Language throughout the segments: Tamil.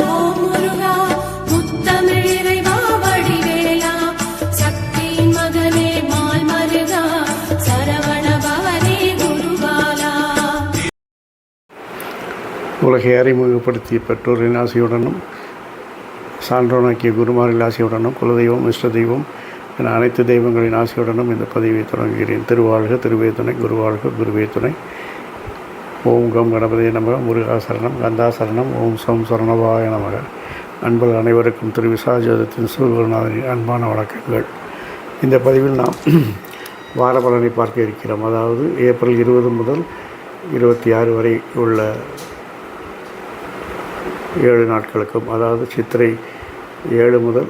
ஓம் முருகா முத்தமிழ் இறைவா வடிவேலா சக்தியின் மகனே மால் மருகா சரவண பவனே குருபாலா. உலகை அறிமுகப்படுத்திய பெற்றோரின் ஆசையுடனும் சான்றோனாக்கிய குருமாரின் ஆசையுடனும் குலதெய்வம் இஷ்ட தெய்வம் என அனைத்து தெய்வங்களின் ஆசையுடனும் இந்த பதிவை தொடங்குகிறேன். திருவாழ்க திருவே துணை, குருவாழ்க குருவே துணை. ஓம் கம் கணபதியே நமக, முருகாசரணம் கந்தாசரணம், ஓம் சம் சரணவாய நமக. அன்பர்கள் அனைவருக்கும் திரு விசாஜோதத்தின் சிவகுருநாதனின் அன்பான வணக்கங்கள். இந்த பதிவில் நாம் வார பலனை பார்க்க இருக்கிறோம். அதாவது ஏப்ரல் 20 முதல் 26 வரை உள்ள 7 நாட்களுக்கும், அதாவது சித்திரை 7 முதல்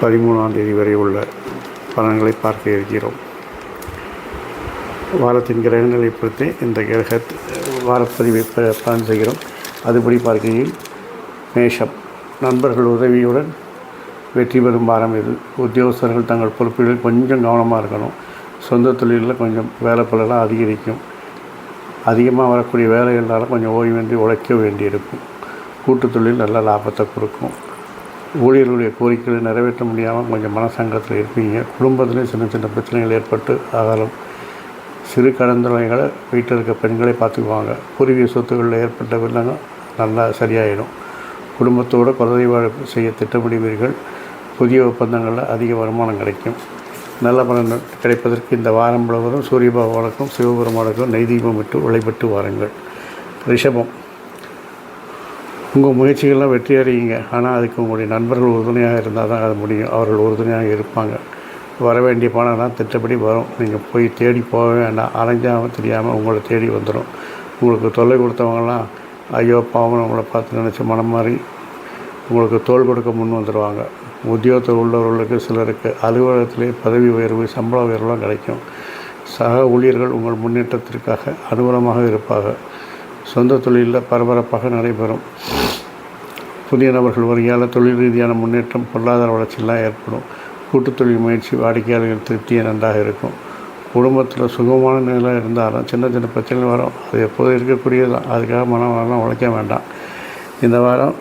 13ஆம் தேதி வரை உள்ள பலன்களை பார்க்க இருக்கிறோம். வாரத்தின் கிரகங்களை பொறுத்தே இந்த வாரப்பதிவை பலன் செய்கிறோம். அதுபடி பார்க்கையில் மேஷம், நண்பர்கள் உதவியுடன் வெற்றி பெறும் வாரம் இது. உத்தியோகஸ்தர்கள் தங்கள் பொறுப்புகளில் கொஞ்சம் கவனமாக இருக்கணும். சொந்த தொழிலில் கொஞ்சம் வேலை பலெல்லாம் அதிகரிக்கும். அதிகமாக வரக்கூடிய வேலைகளால் கொஞ்சம் ஓய்வின்றி உழைக்க வேண்டியிருக்கும். கூட்டுத் தொழில் நல்ல லாபத்தை கொடுக்கும். ஊழியர்களுடைய கோரிக்கைகளை நிறைவேற்ற முடியாமல் கொஞ்சம் மனசங்கத்தில் இருப்பீங்க. குடும்பத்திலையும் சின்ன சின்ன பிரச்சனைகள் ஏற்பட்டு அகலும். சிறு கடந்தொலைகளை வீட்டில் இருக்க பெண்களை பார்த்துக்குவாங்க. பூர்வீக சொத்துக்களில் ஏற்பட்ட வில்லங்க நல்லா சரியாயிடும். குடும்பத்தோடு குலதெய்வ செய்ய திட்டமிடுவீர்கள். புதிய ஒப்பந்தங்களில் அதிக வருமானம் கிடைக்கும். நல்ல பலன் கிடைப்பதற்கு இந்த வாரம் முழுவதும் சூரிய பகவானுக்கும் சிவபெருமானுக்கும் நெய் தீபம் விட்டு வழிபட்டு வாருங்கள். ரிஷபம், உங்கள் முயற்சிகள்லாம் வெற்றி அறியுங்க. ஆனால் அதுக்கு உங்களுடைய நண்பர்கள் உறுதுணையாக இருந்தால் தான் அது முடியும். அவர்கள் உறுதுணையாக இருப்பாங்க. வர வேண்டிய பணம்லாம் திட்டப்படி வரும். நீங்கள் போய் தேடி போக வேண்டாம். அலைஞ்சாமல் தெரியாமல் உங்களை தேடி வந்துடும். உங்களுக்கு தொல்லை கொடுத்தவங்கலாம் ஐயோ பாவம் உங்களை பார்த்து நினச்சி மனம் மாறி உங்களுக்கு தோள் கொடுக்க முன் வந்துடுவாங்க. உத்தியோகத்தில் உள்ளவர்களுக்கு சிலருக்கு அலுவலகத்திலே பதவி உயர்வு, சம்பள உயர்வுலாம் கிடைக்கும். சக ஊழியர்கள் உங்கள் முன்னேற்றத்திற்காக அனுகூலமாக இருப்பாங்க. சொந்த தொழிலில் பரபரப்பாக நடைபெறும். புதிய நபர்கள் வருகையால் தொழில் ரீதியான முன்னேற்றம், பொருளாதார வளர்ச்சியெல்லாம் ஏற்படும். கூட்டுத் தொழில் முயற்சி வாடிக்கையாளர்கள் திருப்தியே நன்றாக இருக்கும். குடும்பத்தில் சுகமான நிலை இருந்தாலும் சின்ன சின்ன பிரச்சனைகள் வரும். அது எப்போதும் இருக்கக்கூடியது தான். அதுக்காக மனம் உழைக்க வேண்டாம். இந்த வாரம்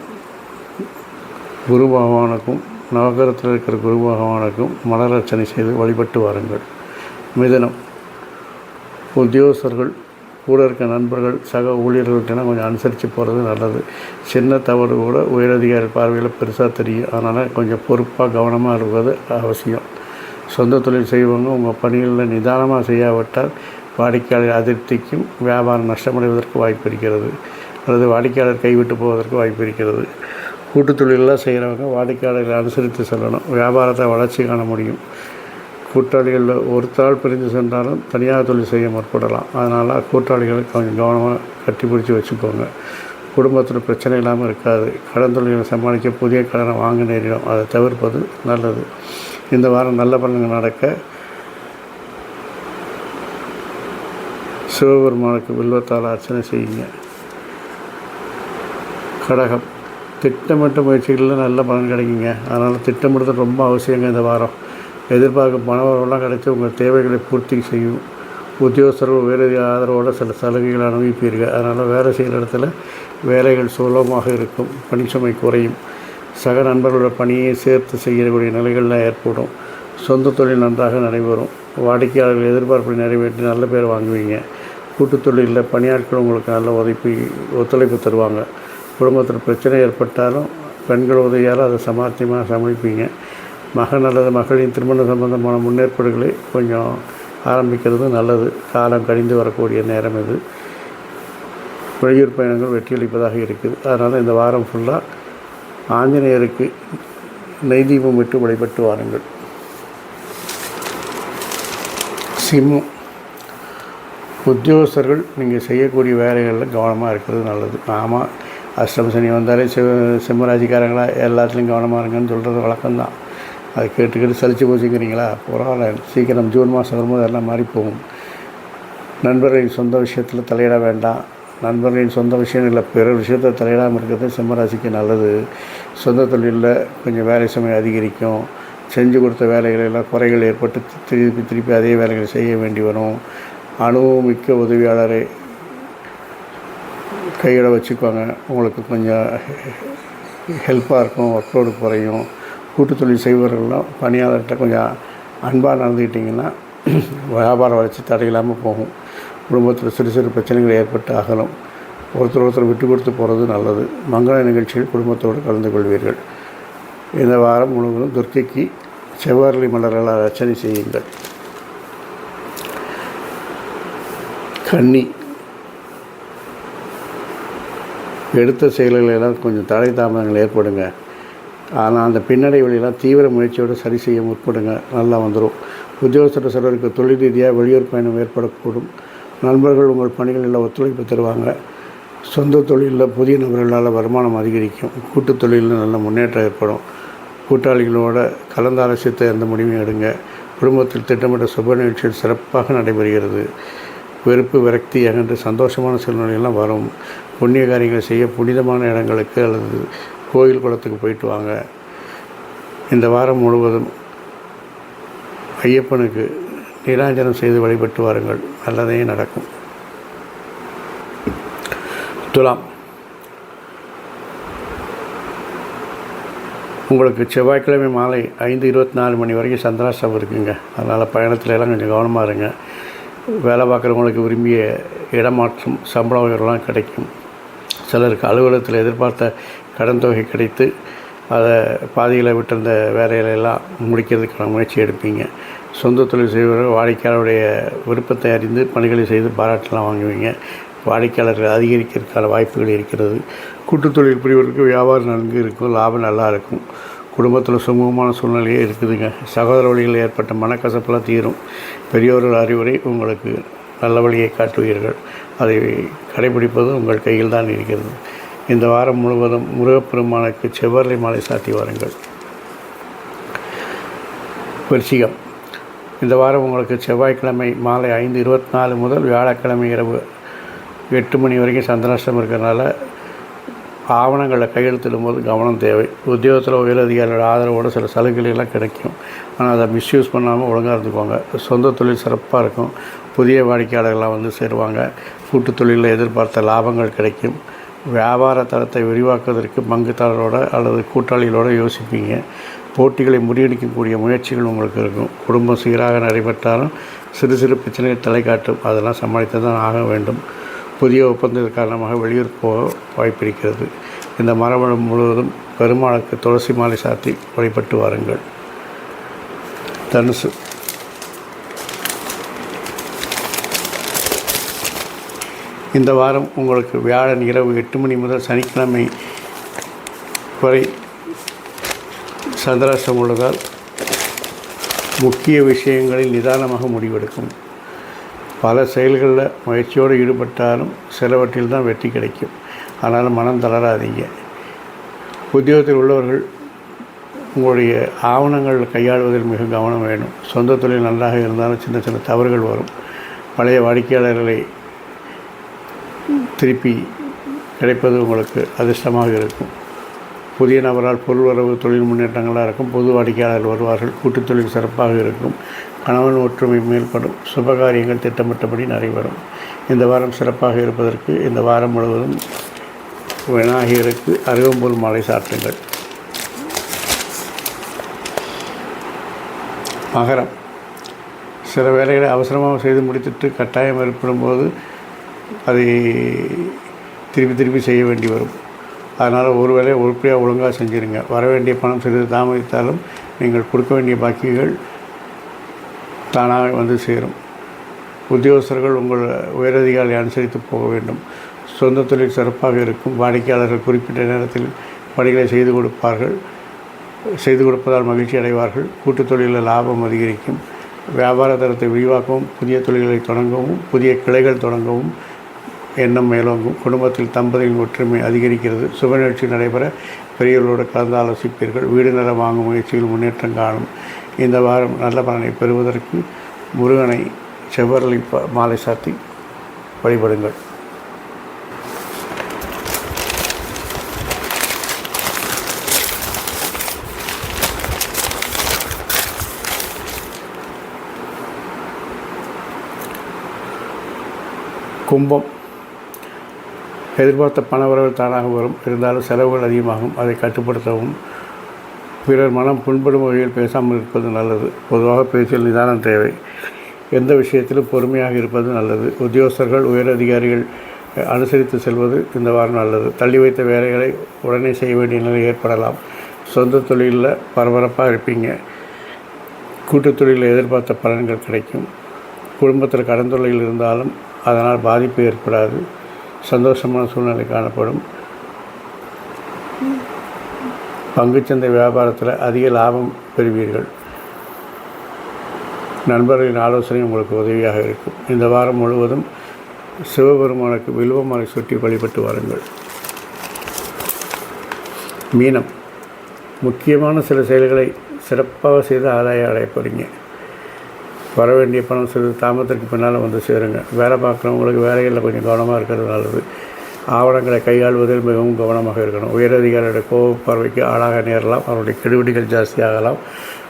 குரு பகவானுக்கும் நவகிரகத்தில் இருக்கிற குரு பகவானுக்கும் மலர் அர்ச்சனை செய்து வழிபட்டு வாருங்கள். மிதுனம், உத்தியோகஸ்தர்கள் கூட இருக்க நண்பர்கள் சக ஊழியர்கள்ட்டெல்லாம் கொஞ்சம் அனுசரித்து போகிறது நல்லது. சின்ன தவறு கூட உயரதிகாரி பார்வையில் பெருசாக தெரியும். அதனால் கொஞ்சம் பொறுப்பாக கவனமாக இருப்பது அவசியம். சொந்த தொழில் செய்வங்க உங்கள் பணிகளில் நிதானமாக செய்யாவிட்டால் வாடிக்கையாளர் அதிருப்திக்கும் வியாபாரம் நஷ்டமடைவதற்கு வாய்ப்பு இருக்கிறது. அல்லது வாடிக்கையாளர் கைவிட்டு போவதற்கு வாய்ப்பு இருக்கிறது. கூட்டுத் தொழிலெலாம் செய்கிறவங்க வாடிக்கையாளர்களை அனுசரித்து செல்லணும். வியாபாரத்தை வளர்ச்சி காண முடியும். கூட்டாளிகளில் ஒருத்தாள் பிரிந்து சென்றாலும் தனியார் தொழில் செய்ய முற்படலாம். அதனால் கூட்டாளிகளுக்கு கொஞ்சம் கவனமாக கட்டி பிடிச்சி வச்சுக்கோங்க. குடும்பத்தில் பிரச்சனை இல்லாமல் இருக்காது. கடன் தொழில்களை சமாளிக்க புதிய கடனை வாங்க நேரிடும். அதை தவிர்ப்பது நல்லது. இந்த வாரம் நல்ல பலன்கள் நடக்க சிவபெருமானுக்கு வில்வத்தால் அர்ச்சனை செய்யுங்க. கடகம், திட்டமிட்ட முயற்சிகளில் நல்ல பலன் கிடைக்குங்க. அதனால் திட்டமிடுறது ரொம்ப அவசியங்க. இந்த வாரம் எதிர்பார்க்கும் பணவரெல்லாம் கிடைச்சி உங்கள் தேவைகளை பூர்த்தி செய்யும். உத்தியோகஸ்தர்கள் வேறு ஆதரவோடு சில சலுகைகளை அனுபவிப்பீர்கள். அதனால் வேலை செய்கிற இடத்துல வேலைகள் சுலபமாக இருக்கும். பணிச்சுமை குறையும். சக நண்பர்களோட பணியை சேர்த்து செய்யக்கூடிய நிலைகள்லாம் ஏற்படும். சொந்த தொழில் நன்றாக நடைபெறும். வாடிக்கையாளர்கள் எதிர்பார்ப்பை நிறைவேற்றி நல்ல பேர் வாங்குவீங்க. கூட்டுத் தொழிலில் பணியாட்கள் உங்களுக்கு நல்ல ஒத்துழைப்பு தருவாங்க. குடும்பத்தில் பிரச்சனை ஏற்பட்டாலும் பெண்கள் உதவியால் அதை சாமர்த்தியமாக சமாளிப்பீங்க. மகன் அல்லது மகளின் திருமண சம்பந்தமான முன்னேற்பாடுகளை கொஞ்சம் ஆரம்பிக்கிறது நல்லது. காலம் கழிந்து வரக்கூடிய நேரம் இது. வெளியூர் பயணங்கள் வெற்றியளிப்பதாக இருக்குது. அதனால் இந்த வாரம் ஃபுல்லாக ஆஞ்சநேயருக்கு நெய் தீபம் விட்டு வழிபட்டு வாருங்கள். சிம்மம், உத்தியோகஸ்தர்கள் நீங்கள் செய்யக்கூடிய வேலைகளில் கவனமாக இருக்கிறது நல்லது. ஆமாம், அஷ்டம சனி வந்தாலே சிம்மராசிக்காரங்களா எல்லாத்துலேயும் கவனமாக இருங்கன்னு சொல்கிறது வழக்கம்தான். அதை கேட்டு சலிச்சு போச்சுக்கிறீங்களா? பரவாயில்ல, சீக்கிரம் ஜூன் மாதம் வரும்போது எல்லாம் மாறி போகும். நண்பர்களின் சொந்த விஷயத்தில் தலையிட வேண்டாம். நண்பர்களின் சொந்த விஷயம் இல்லை, பிற விஷயத்தை தலையிடாமல் இருக்கிறது சிம்மராசிக்கு நல்லது. சொந்த தொழிலில் கொஞ்சம் வேலை சுமை அதிகரிக்கும். செஞ்சு கொடுத்த வேலைகளெல்லாம் குறைகள் ஏற்பட்டு திருப்பி அதே வேலைகளை செய்ய வேண்டி வரும். அனுபவமிக்க உதவியாளரை கையோட வச்சுக்குவாங்க. உங்களுக்கு கொஞ்சம் ஹெல்ப்பாக இருக்கும், ஒர்க்லோடு குறையும். கூட்டுத் தொழில் செய்பவர்கள்லாம் பணியாளர்கிட்ட கொஞ்சம் அன்பாக நடந்துக்கிட்டிங்கன்னா வியாபார வளர்ச்சி தடையில்லாமல் போகும். குடும்பத்தில் சிறு சிறு பிரச்சனைகள் ஏற்பட்டு அகலும். ஒருத்தர் விட்டு கொடுத்து போகிறது நல்லது. மங்கள நிகழ்ச்சியில் குடும்பத்தோடு கலந்து கொள்வீர்கள். இந்த வாரம் முழுவதும் துர்க்கைக்கு செவ்வரளி மலர்களால் அர்ச்சனை செய்யுங்கள். கன்னி, எடுத்த செயல்களெல்லாம் கொஞ்சம் தடை தாமதங்கள் ஏற்படுங்க. ஆனால் அந்த பின்னடைவுகளெல்லாம் தீவிர முயற்சியோடு சரி செய்ய முற்படுங்க, நல்லா வந்துடும். உத்தியோகஸ்தர் சிலருக்கு தொழில் ரீதியாக வெளியூர் பயணம் ஏற்படக்கூடும். நண்பர்கள் உங்கள் பணிகளில் ஒத்துழைப்பு தருவாங்க. சொந்த தொழிலில் புதிய நபர்களால் வருமானம் அதிகரிக்கும். கூட்டுத் தொழிலில் நல்ல முன்னேற்றம் ஏற்படும். கூட்டாளிகளோட கலந்தாலோசித்து எந்த முடிவையும் எடுங்க. குடும்பத்தில் திட்டமிட்ட சுப நிகழ்ச்சிகள் சிறப்பாக நடைபெறுகிறது. வெறுப்பு விரக்தி அகன்று சந்தோஷமான சூழ்நிலையெல்லாம் வரும். புண்ணிய காரியங்கள் செய்ய புனிதமான இடங்களுக்கு அல்லது கோயில் குளத்துக்கு போயிட்டு வாங்க. இந்த வாரம் முழுவதும் ஐயப்பனுக்கு நீராஞ்சனம் செய்து வழிபட்டு வாருங்கள், நல்லதே நடக்கும். துலாம், உங்களுக்கு செவ்வாய்க்கிழமை மாலை 5:24 மணி வரைக்கும் சந்திராஷ்டமம் இருக்குங்க. அதனால் பயணத்துல எல்லாம் கொஞ்சம் கவனமாக இருங்க. வேலை பார்க்குறவங்களுக்கு விரும்பிய இடமாற்றம், சம்பள உயர்வுலாம் கிடைக்கும். சிலருக்கு அலுவலகத்தில் எதிர்பார்த்த கடன் தொகை கிடைத்து அதை பாதியில் விட்டிருந்த வேலைகளெல்லாம் முடிக்கிறதுக்கான முயற்சி எடுப்பீங்க. சொந்த தொழில் செய்வர்கள் வாடிக்கையாளருடைய விருப்பத்தை அறிந்து பணிகளை செய்து பாராட்டெல்லாம் வாங்குவீங்க. வாடிக்கையாளர்கள் அதிகரிக்கிறதுக்கான வாய்ப்புகள் இருக்கிறது. கூட்டுத் தொழில் புரிவர்களுக்கு வியாபாரம் நன்கு இருக்கும், லாபம் நல்லா இருக்கும். குடும்பத்தில் சுமூகமான சூழ்நிலையே இருக்குதுங்க. சகோதர வழிகளில் ஏற்பட்ட மனக்கசப்பெல்லாம் தீரும். பெரியோர்கள் அறிவுரை உங்களுக்கு நல்ல வழியை காட்டுவீர்கள். அதை கடைபிடிப்பது உங்கள் கையில் தான் இருக்கிறது. இந்த வாரம் முழுவதும் முருகப்பெருமானுக்கு செவ்வரளி மாலை சாத்தி வாருங்கள். விருச்சிகம், இந்த வாரம் உங்களுக்கு செவ்வாய்க்கிழமை மாலை 5:24 முதல் வியாழக்கிழமை இரவு 8 மணி வரைக்கும் சந்திராஷ்டமம் இருக்கிறதுனால ஆவணங்களில் கையெழுத்திடும் போது கவனம் தேவை. உத்தியோகத்தில் உயரதிகாரிகளோட ஆதரவோடு சில சலுகைகளெல்லாம் கிடைக்கும். ஆனால் அதை மிஸ்யூஸ் பண்ணாமல் ஒழுங்காக இருந்துக்குவாங்க. சொந்த தொழில் சிறப்பாக இருக்கும். புதிய வாடிக்கையாளர்கள்லாம் வந்து சேருவாங்க. கூட்டுத் தொழிலில் எதிர்பார்த்த லாபங்கள் கிடைக்கும். வியாபார தரத்தை விரிவாக்குவதற்கு பங்குதாரரோட அல்லது கூட்டாளிகளோடு யோசிப்பீங்க. போட்டிகளை முறியடிக்கக்கூடிய முயற்சிகள் உங்களுக்கு இருக்கும். குடும்பம் சீராக நடைபெற்றாலும் சிறு சிறு பிரச்சனைகள் தலை காட்டும். அதெல்லாம் சமாளித்து தான் ஆக வேண்டும். புதிய ஒப்பந்தத்தின் காரணமாக வெளியூர் போக வாய்ப்பிருக்கிறது. இந்த மரபணம் முழுவதும் பெருமாளுக்கு துளசி மாலை சாத்தி வழிபட்டு வாருங்கள். தனுசு, இந்த வாரம் உங்களுக்கு வியாழன் இரவு 8 மணி முதல் சனிக்கிழமை வரை சந்திராஷ்டமம் உள்ளதால் முக்கிய விஷயங்களில் நிதானமாக முடிவெடுக்கும். பல செயல்களில் முயற்சியோடு ஈடுபட்டாலும் சிலவற்றில் தான் வெற்றி கிடைக்கும். ஆனாலும் மனம் தளராதீங்க. உத்தியோகத்தில் உள்ளவர்கள் உங்களுடைய ஆவணங்கள் கையாளுவதில் மிக கவனம் வேணும். சொந்த தொழில் நன்றாக இருந்தாலும் சின்ன சின்ன தவறுகள் வரும். பழைய வாடிக்கையாளர்களை திருப்பி கிடைப்பது உங்களுக்கு அதிர்ஷ்டமாக இருக்கும். புதிய நபரால் பொருள் வரவு தொழில் முன்னேற்றங்களாக இருக்கும். பொது வாடிக்கையாளர்கள் வருவார்கள். கூட்டுத் தொழில் சிறப்பாக இருக்கும். கணவன் ஒற்றுமை மேல்படும். சுபகாரியங்கள் திட்டமிட்டபடி நடைபெறும். இந்த வாரம் சிறப்பாக இருப்பதற்கு இந்த வாரம் முழுவதும் விநாயகருக்கு அருகம்புல் மாலை சாற்றுங்கள். மகரம், சில வேலைகளை அவசரமாக செய்து முடித்துட்டு கட்டாயம் ஏற்படும் போது அதை திருப்பி செய்ய வேண்டி வரும். அதனால் ஒரு வேலையை உருப்படியாக ஒழுங்காக செஞ்சுருங்க. வர வேண்டிய பணம் சிறிது தாமதித்தாலும் நீங்கள் கொடுக்க வேண்டிய பாக்கிகள் தானாக வந்து சேரும். உத்தியோகஸ்தர்கள் உங்கள் உயரதிகாரிகளை அனுசரித்து போக வேண்டும். சொந்த தொழில் சிறப்பாக இருக்கும். வாடிக்கையாளர்கள் குறிப்பிட்ட நேரத்தில் பணிகளை செய்து கொடுப்பதால் மகிழ்ச்சி அடைவார்கள். கூட்டுத் தொழிலில் லாபம் அதிகரிக்கும். வியாபார தரத்தை விரிவாக்கவும் புதிய தொழில்களை தொடங்கவும் புதிய கிளைகள் தொடங்கவும் எண்ணம் மேலோங்கும். குடும்பத்தில் தம்பதியின் ஒற்றுமை அதிகரிக்கிறது. சுப நிகழ்ச்சி நடைபெற பெரியவர்களோடு கலந்து ஆலோசிப்பீர்கள். வீடு நிலம் வாங்கும் முயற்சியில் முன்னேற்றம் காணும். இந்த வாரம் நல்ல பலனை பெறுவதற்கு முருகனை செவ்வரளி மாலை சாத்தி வழிபடுங்கள். கும்பம், எதிர்பார்த்த பணவரவு தானாக வரும், இருந்தாலும் செலவுகள் அதிகமாகும். அதை கட்டுப்படுத்தவும் பிறர் மனம் புண்படும் வகையில் பேசாமல் இருப்பது நல்லது. பொதுவாக பேச்சில் நிதானம் தேவை. எந்த விஷயத்திலும் பொறுமையாக இருப்பது நல்லது. உத்தியோகஸ்தர்கள் உயரதிகாரிகள் அனுசரித்து செல்வது இந்த வாரம் நல்லது. தள்ளி வைத்த வேலைகளை உடனே செய்ய வேண்டிய நிலை ஏற்படலாம். சொந்த தொழிலில் பரபரப்பாக இருப்பீங்க. கூட்டுத் தொழிலில் எதிர்பார்த்த பலன்கள் கிடைக்கும். குடும்பத்தில் கடன் தொல்லைகள் இருந்தாலும் அதனால் பாதிப்பு ஏற்படாது. சந்தோஷமான சூழ்நிலை காணப்படும். பங்குச்சந்தை வியாபாரத்தில் அதிக லாபம் பெறுவீர்கள். நண்பர்களின் ஆலோசனை உங்களுக்கு உதவியாக இருக்கும். இந்த வாரம் முழுவதும் சிவபெருமானுக்கு வில்வமலை சுற்றி வழிபட்டு வாருங்கள். மீனம், முக்கியமான சில செயல்களை சிறப்பாக செய்து ஆதாயம் அடைய போகிறீங்க. வர வேண்டிய பணம் சிறிது தாமதத்திற்கு பின்னால் வந்து சேருங்க. வேலை பார்க்குறவங்களுக்கு வேலைகளில் கொஞ்சம் கவனமாக இருக்கிறது நல்லது. ஆவணங்களை கையாள்வதில் மிகவும் கவனமாக இருக்கணும். உயரதிகாரியுடைய கோப பார்வைக்கு ஆளாக நேரலாம். அவருடைய கெடுபிடிகள் ஜாஸ்தியாகலாம்.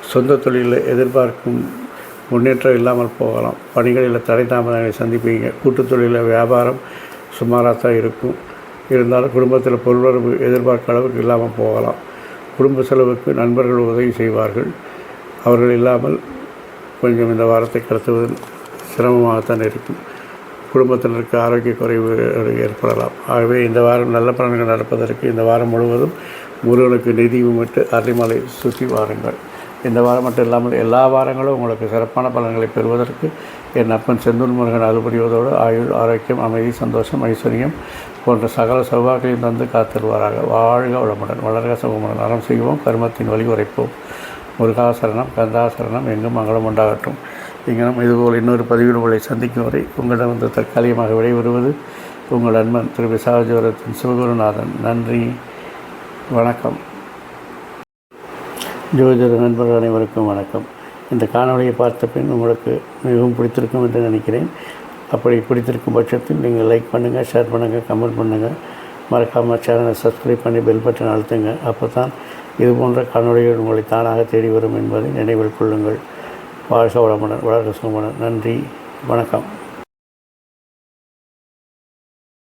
சொந்த தொழிலில் எதிர்பார்க்கும் முன்னேற்றம் இல்லாமல் போகலாம். பணிகளில் தடை தாமதங்களை சந்திப்பீங்க. கூட்டுத் தொழிலில் வியாபாரம் சுமாராக தான் இருக்கும். இருந்தாலும் குடும்பத்தில் பொருளுறவு எதிர்பார்க்க அளவுக்கு இல்லாமல் போகலாம். குடும்ப செலவுக்கு நண்பர்கள் உதவி செய்வார்கள். அவர்கள் இல்லாமல் கொஞ்சம் இந்த வாரத்தை கடத்துவது சிரமமாகத்தான் இருக்கும். குடும்பத்தினருக்கு ஆரோக்கிய குறைவு ஏற்படலாம். ஆகவே இந்த வாரம் நல்ல பலன்கள் நடப்பதற்கு இந்த வாரம் முழுவதும் முருகனுக்கு நிதி உமிட்டு அருளிமலை சுற்றி வாருங்கள். இந்த வாரம் மட்டும் இல்லாமல் எல்லா வாரங்களும் உங்களுக்கு சிறப்பான பலன்களை பெறுவதற்கு என் அப்பன் செந்தூர் முருகன் அருள்புரிவதோடு ஆயுள், ஆரோக்கியம், அமைதி, சந்தோஷம், ஐஸ்வர்யம் போன்ற சகல சௌபாகியம் தந்து காத்திருவாராக. வாழ்க வளமுடன், வளர்க சுகமுடன். அறம் செய்வோம், கர்மத்தின் வழி உரைப்போம். முருகாசரணம், கந்தாசரணம், எங்கும் மங்களம் உண்டாகட்டும். இங்கனும் இதுபோல் இன்னொரு பதிவில் உங்களை சந்திக்கும் வரை உங்களிடம் வந்து தற்காலிகமாக விடைபெறுவது உங்கள் நண்பன் திரு விசாகஜோரத்தின் சிவகுருநாதன். நன்றி, வணக்கம். ஜோதிட நண்பர்கள் அனைவருக்கும் வணக்கம். இந்த காணொலியை பார்த்த பின் உங்களுக்கு மிகவும் பிடித்திருக்கும் என்று நினைக்கிறேன். அப்படி பிடித்திருக்கும் பட்சத்தில் நீங்கள் லைக் பண்ணுங்கள், ஷேர் பண்ணுங்கள், கமெண்ட் பண்ணுங்கள். மறக்காமல் சேனலை சப்ஸ்கிரைப் பண்ணி பெல் பட்டன் அழுத்துங்க. அப்போ தான் இது போன்ற காணொலிகள் உங்களை தானாக தேடி வரும் என்பதை நினைவில் கொள்ளுங்கள். வாழ்க வளமுடன், வளர்க சுகமுடன். நன்றி, வணக்கம்.